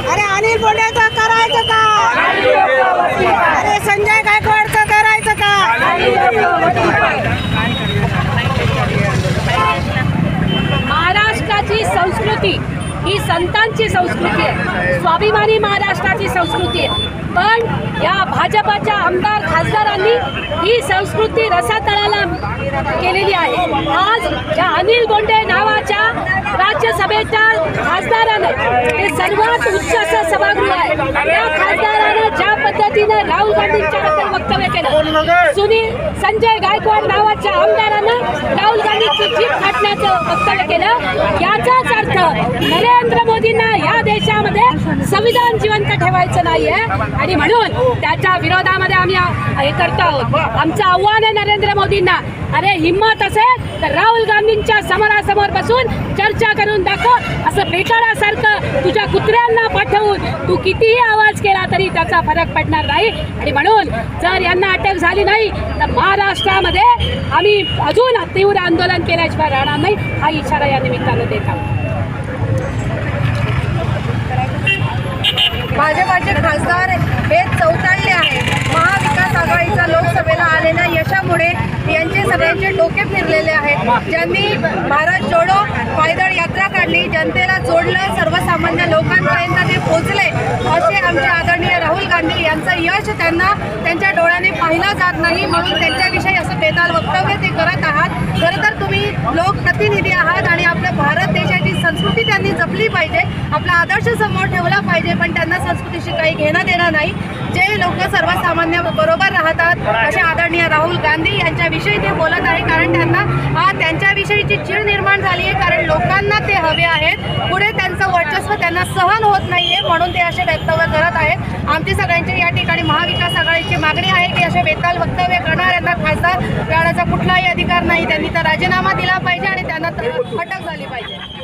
अरे अनिल बोंडेचं करायचं का? अरे संजय गायकवाडचं करायचं का? महाराष्ट्राची संस्कृती ही संतांची संस्कृती आहे, स्वाभिमानी महाराष्ट्राची संस्कृती आहे। पण या भाजपाच्या आमदार खासदारांनी ही संस्कृती रसातळाला केलेली आहे। आज या अनिल बोंडे नावाच्या राज्यसभेच्या खासदाराने ते सर्वात उच्च असं सभागृह आहे, त्या खासदारानं ज्या पद्धतीने राहुल गांधींच्याबद्दल वक्तव्य केलं, संजय गायकवाड नावाच्या आमदारानं राहुल गांधीची जीभ फाटण्याचं वक्तव्य केलं, याचाच अर्थ नरेंद्र मोदींना या देशामध्ये संविधान जिवंत ठेवायचं नाहीये आणि म्हणून त्याच्या विरोधामध्ये आम्ही हे करतो आहोत। आमचं आव्हान आहे नरेंद्र मोदींना, अरे हिम्मत असेल तर राहुल गांधींच्या समोरासमोर बसून चर्चा करून दाखव। असं बेटाळासारखं तुझ्या कुत्र्यांना पाठवून तू कितीही आवाज केला तरी त्याचा फरक पडणार नाही। आणि म्हणून जर यांना अटक झाली नाही तर महाराष्ट्रामध्ये आम्ही अजून तीव्र आंदोलन केल्याशिवाय राहणार नाही, हा इशारा या निमित्तानं देत आहोत। भाजपाचे खासदार हे चौताळले आहेत। महाविकास आघाडीचा लोकसभेला आलेल्या यशामुळे यांचे सगळ्यांचे डोके फिरलेले आहेत। ज्यांनी भारत जोडो पायदळ यात्रा काढली, जनतेला जोडलं, सर्वसामान्य लोकांपर्यंत ते पोहोचले, असे आमचे आदरणीय राहुल गांधी यांचं यश त्यांना त्यांच्या डोळ्याने पाहिलं जात नाही, म्हणून त्यांच्याविषयी असं बेताल वक्तव्य ते करत आहात। खरं तर तुम्ही लोकप्रतिनिधी आहात आणि आपल्या भारत देशाची संस्कृती त्यांनी जपली पाहिजे, आपला आदर्श समोर ठेवला पाहिजे, पण त्यांना संस्कृतीशी काही घेणं देणं नाही। जे लोक सर्वसामान्य बरोबर राहतात असे आदरणीय राहुल गांधी यांच्याविषयी ते बोलत आहे, कारण त्यांना त्यांच्याविषयीची चीड निर्माण झाली आहे, कारण लोकांना ते हवे आहेत, पुढे त्यांचं वर्चस्व त्यांना सहन होत नाहीये, म्हणून ते असे वक्तव्य करत आहेत। आमची सगळ्यांची या ठिकाणी महाविकास आघाडीची मागणी आहे की असे बेताल वक्तव्य करणाऱ्यांना खासदार करण्याचा कुठलाही अधिकार नाही, त्यांनी तर राजीनामा दिला पाहिजे आणि त्यांना अटक झाली पाहिजे।